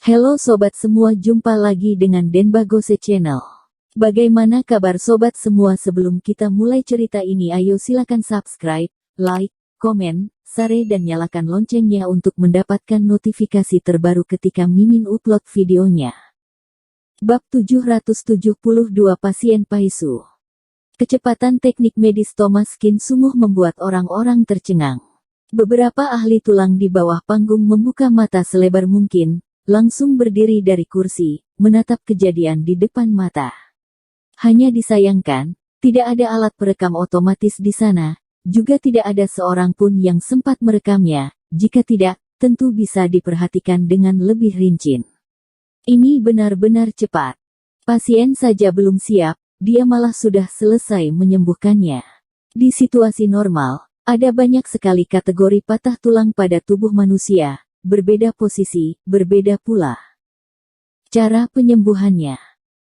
Halo sobat semua, jumpa lagi dengan Denbagose Channel. Bagaimana kabar sobat semua? Sebelum kita mulai cerita ini, ayo silakan subscribe, like, komen, share dan nyalakan loncengnya untuk mendapatkan notifikasi terbaru ketika Mimin upload videonya. Bab 772 Pasien Paisu. Kecepatan teknik medis Thomas Kin sungguh membuat orang-orang tercengang. Beberapa ahli tulang di bawah panggung membuka mata selebar mungkin, langsung berdiri dari kursi, menatap kejadian di depan mata. Hanya disayangkan, tidak ada alat perekam otomatis di sana, juga tidak ada seorang pun yang sempat merekamnya. Jika tidak, tentu bisa diperhatikan dengan lebih rinci. Ini benar-benar cepat. Pasien saja belum siap, dia malah sudah selesai menyembuhkannya. Di situasi normal, ada banyak sekali kategori patah tulang pada tubuh manusia, berbeda posisi, berbeda pula cara penyembuhannya.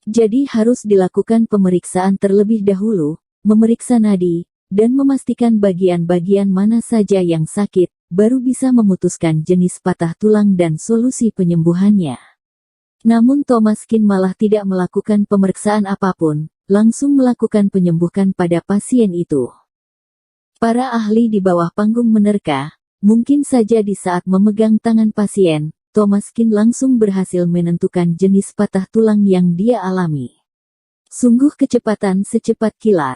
Jadi harus dilakukan pemeriksaan terlebih dahulu, memeriksa nadi, dan memastikan bagian-bagian mana saja yang sakit, baru bisa memutuskan jenis patah tulang dan solusi penyembuhannya. Namun Thomas Kin malah tidak melakukan pemeriksaan apapun, langsung melakukan penyembuhan pada pasien itu. Para ahli di bawah panggung menerka, mungkin saja di saat memegang tangan pasien, Thomas Kin langsung berhasil menentukan jenis patah tulang yang dia alami. Sungguh kecepatan secepat kilat.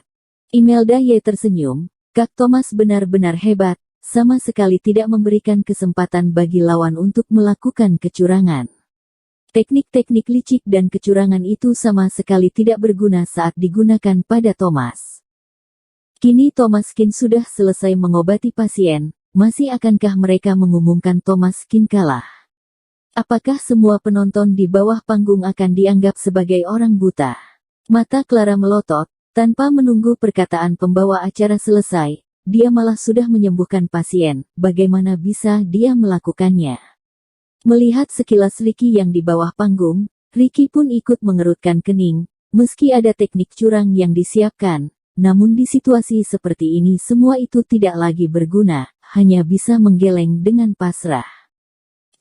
Imelda Ye tersenyum, Kak Thomas benar-benar hebat, sama sekali tidak memberikan kesempatan bagi lawan untuk melakukan kecurangan. Teknik-teknik licik dan kecurangan itu sama sekali tidak berguna saat digunakan pada Thomas. Kini Thomas Kin sudah selesai mengobati pasien, masih akankah mereka mengumumkan Thomas Kin kalah? Apakah semua penonton di bawah panggung akan dianggap sebagai orang buta? Mata Clara melotot, tanpa menunggu perkataan pembawa acara selesai, dia malah sudah menyembuhkan pasien, bagaimana bisa dia melakukannya? Melihat sekilas Ricky yang di bawah panggung, Ricky pun ikut mengerutkan kening, meski ada teknik curang yang disiapkan. Namun di situasi seperti ini semua itu tidak lagi berguna, hanya bisa menggeleng dengan pasrah.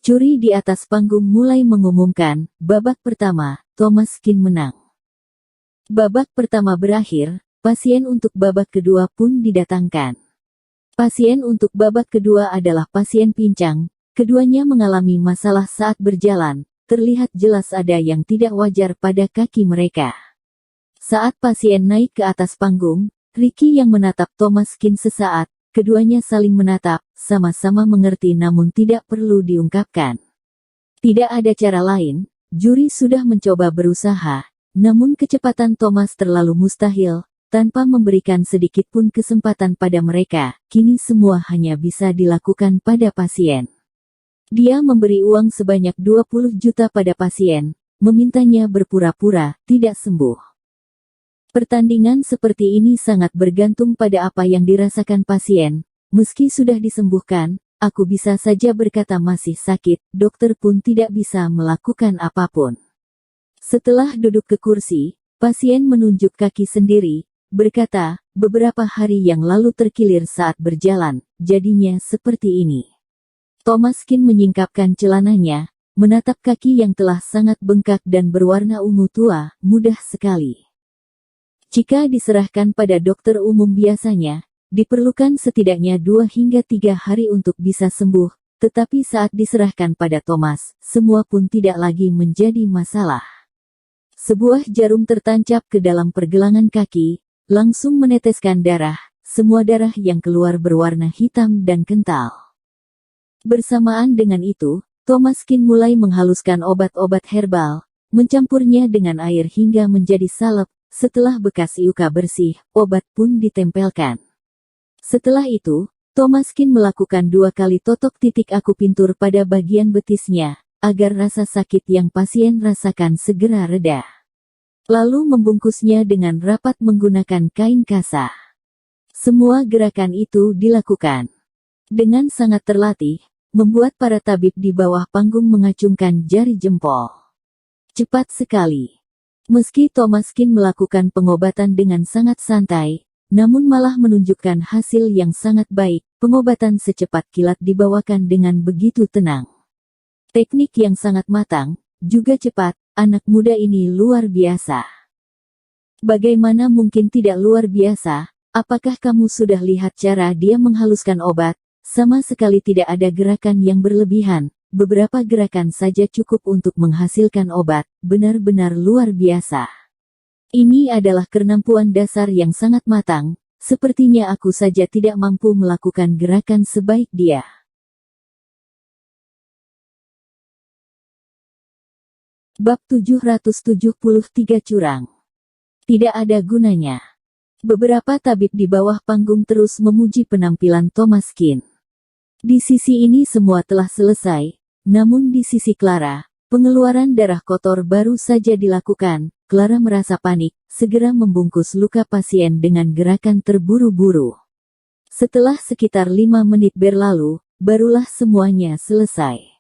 Juri di atas panggung mulai mengumumkan, babak pertama, Thomas Kin menang. Babak pertama berakhir, pasien untuk babak kedua pun didatangkan. Pasien untuk babak kedua adalah pasien pincang, keduanya mengalami masalah saat berjalan, terlihat jelas ada yang tidak wajar pada kaki mereka. Saat pasien naik ke atas panggung, Ricky yang menatap Thomas Kin sesaat, keduanya saling menatap, sama-sama mengerti namun tidak perlu diungkapkan. Tidak ada cara lain, juri sudah mencoba berusaha, namun kecepatan Thomas terlalu mustahil, tanpa memberikan sedikit pun kesempatan pada mereka, kini semua hanya bisa dilakukan pada pasien. Dia memberi uang sebanyak 20 juta pada pasien, memintanya berpura-pura tidak sembuh. Pertandingan seperti ini sangat bergantung pada apa yang dirasakan pasien. Meski sudah disembuhkan, aku bisa saja berkata masih sakit, dokter pun tidak bisa melakukan apapun. Setelah duduk ke kursi, pasien menunjuk kaki sendiri, berkata, beberapa hari yang lalu terkilir saat berjalan, jadinya seperti ini. Thomas Kin menyingkapkan celananya, menatap kaki yang telah sangat bengkak dan berwarna ungu tua, mudah sekali. Jika diserahkan pada dokter umum biasanya, diperlukan setidaknya 2 hingga 3 hari untuk bisa sembuh, tetapi saat diserahkan pada Thomas, semua pun tidak lagi menjadi masalah. Sebuah jarum tertancap ke dalam pergelangan kaki, langsung meneteskan darah, semua darah yang keluar berwarna hitam dan kental. Bersamaan dengan itu, Thomas Kin mulai menghaluskan obat-obat herbal, mencampurnya dengan air hingga menjadi salep. Setelah bekas luka bersih, obat pun ditempelkan. Setelah itu, Thomas Kin melakukan 2 kali totok titik akupuntur pada bagian betisnya, agar rasa sakit yang pasien rasakan segera reda. Lalu membungkusnya dengan rapat menggunakan kain kasa. Semua gerakan itu dilakukan dengan sangat terlatih, membuat para tabib di bawah panggung mengacungkan jari jempol. Cepat sekali. Meski Thomas Kin melakukan pengobatan dengan sangat santai, namun malah menunjukkan hasil yang sangat baik, pengobatan secepat kilat dibawakan dengan begitu tenang. Teknik yang sangat matang, juga cepat, anak muda ini luar biasa. Bagaimana mungkin tidak luar biasa? Apakah kamu sudah lihat cara dia menghaluskan obat? Sama sekali tidak ada gerakan yang berlebihan, beberapa gerakan saja cukup untuk menghasilkan obat, benar-benar luar biasa. Ini adalah kemampuan dasar yang sangat matang, sepertinya aku saja tidak mampu melakukan gerakan sebaik dia. Bab 773 curang. Tidak ada gunanya. Beberapa tabib di bawah panggung terus memuji penampilan Thomas Keane. Di sisi ini semua telah selesai, namun di sisi Clara, pengeluaran darah kotor baru saja dilakukan. Clara merasa panik, segera membungkus luka pasien dengan gerakan terburu-buru. Setelah sekitar 5 menit berlalu, barulah semuanya selesai.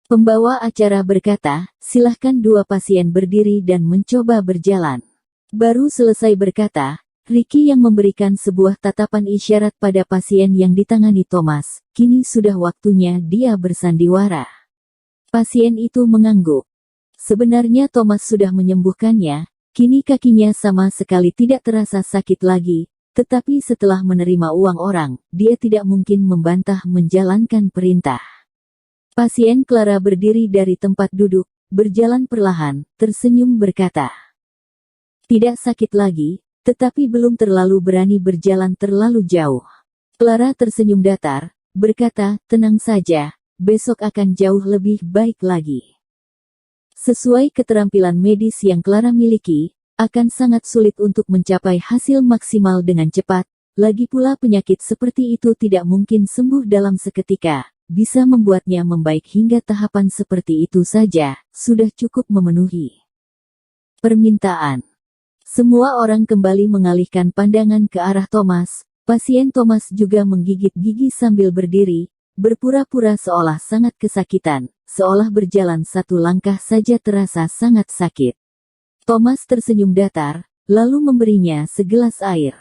Pembawa acara berkata, silahkan dua pasien berdiri dan mencoba berjalan. Baru selesai berkata, Ricky yang memberikan sebuah tatapan isyarat pada pasien yang ditangani Thomas, kini sudah waktunya dia bersandiwara. Pasien itu mengangguk. Sebenarnya Thomas sudah menyembuhkannya, kini kakinya sama sekali tidak terasa sakit lagi, tetapi setelah menerima uang orang, dia tidak mungkin membantah menjalankan perintah. Pasien Clara berdiri dari tempat duduk, berjalan perlahan, tersenyum berkata, tidak sakit lagi, tetapi belum terlalu berani berjalan terlalu jauh. Clara tersenyum datar, berkata, tenang saja, besok akan jauh lebih baik lagi. Sesuai keterampilan medis yang Clara miliki, akan sangat sulit untuk mencapai hasil maksimal dengan cepat, lagi pula penyakit seperti itu tidak mungkin sembuh dalam seketika, bisa membuatnya membaik hingga tahapan seperti itu saja, sudah cukup memenuhi permintaan. Semua orang kembali mengalihkan pandangan ke arah Thomas. Pasien Thomas juga menggigit gigi sambil berdiri, berpura-pura seolah sangat kesakitan, seolah berjalan satu langkah saja terasa sangat sakit. Thomas tersenyum datar, lalu memberinya segelas air.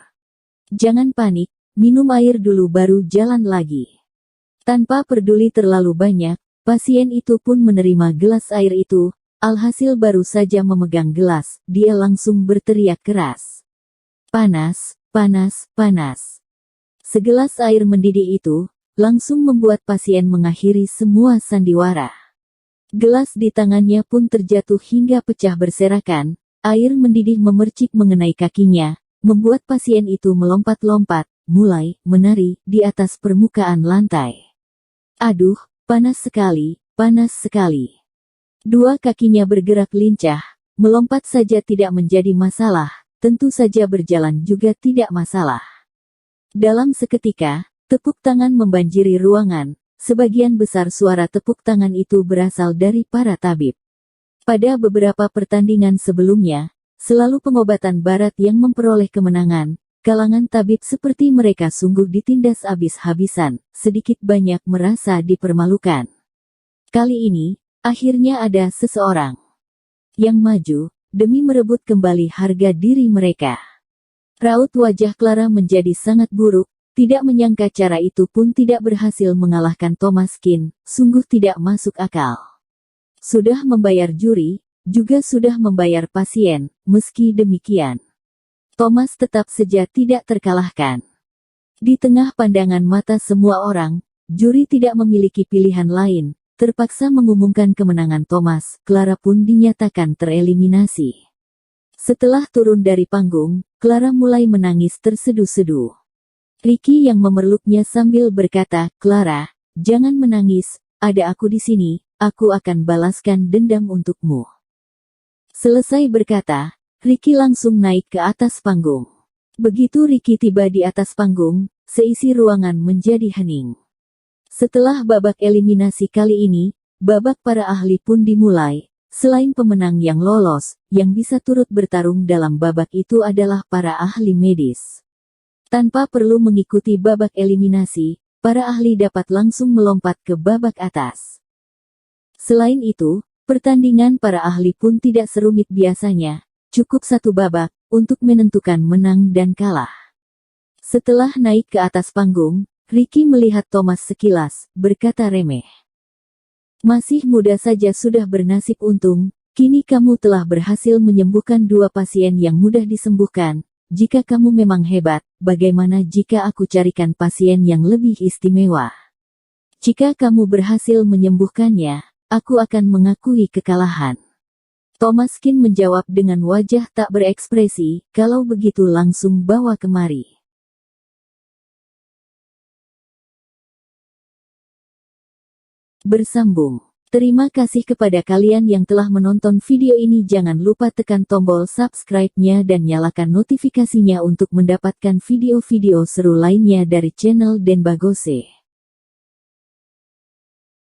Jangan panik, minum air dulu baru jalan lagi. Tanpa peduli terlalu banyak, pasien itu pun menerima gelas air itu. Alhasil baru saja memegang gelas, dia langsung berteriak keras. Panas, panas, panas. Segelas air mendidih itu, langsung membuat pasien mengakhiri semua sandiwara. Gelas di tangannya pun terjatuh hingga pecah berserakan, air mendidih memercik mengenai kakinya, membuat pasien itu melompat-lompat, mulai menari di atas permukaan lantai. Aduh, panas sekali, panas sekali. Dua kakinya bergerak lincah, melompat saja tidak menjadi masalah, tentu saja berjalan juga tidak masalah. Dalam seketika, tepuk tangan membanjiri ruangan, sebagian besar suara tepuk tangan itu berasal dari para tabib. Pada beberapa pertandingan sebelumnya, selalu pengobatan barat yang memperoleh kemenangan, kalangan tabib seperti mereka sungguh ditindas habis-habisan, sedikit banyak merasa dipermalukan. Kali ini, akhirnya ada seseorang yang maju, demi merebut kembali harga diri mereka. Raut wajah Clara menjadi sangat buruk, tidak menyangka cara itu pun tidak berhasil mengalahkan Thomas Keane, sungguh tidak masuk akal. Sudah membayar juri, juga sudah membayar pasien, meski demikian. Thomas tetap saja tidak terkalahkan. Di tengah pandangan mata semua orang, juri tidak memiliki pilihan lain, terpaksa mengumumkan kemenangan Thomas. Clara pun dinyatakan tereliminasi. Setelah turun dari panggung, Clara mulai menangis terseduh-seduh. Ricky yang memeluknya sambil berkata, Clara, jangan menangis, ada aku di sini, aku akan balaskan dendam untukmu. Selesai berkata, Ricky langsung naik ke atas panggung. Begitu Ricky tiba di atas panggung, seisi ruangan menjadi hening. Setelah babak eliminasi kali ini, babak para ahli pun dimulai. Selain pemenang yang lolos, yang bisa turut bertarung dalam babak itu adalah para ahli medis. Tanpa perlu mengikuti babak eliminasi, para ahli dapat langsung melompat ke babak atas. Selain itu, pertandingan para ahli pun tidak serumit biasanya, cukup satu babak, untuk menentukan menang dan kalah. Setelah naik ke atas panggung, Ricky melihat Thomas sekilas, berkata remeh. Masih muda saja sudah bernasib untung, kini kamu telah berhasil menyembuhkan 2 pasien yang mudah disembuhkan. Jika kamu memang hebat, bagaimana jika aku carikan pasien yang lebih istimewa? Jika kamu berhasil menyembuhkannya, aku akan mengakui kekalahan. Thomaskin menjawab dengan wajah tak berekspresi, kalau begitu langsung bawa kemari. Bersambung. Terima kasih kepada kalian yang telah menonton video ini. Jangan lupa tekan tombol subscribe-nya dan nyalakan notifikasinya untuk mendapatkan video-video seru lainnya dari channel Denbagose.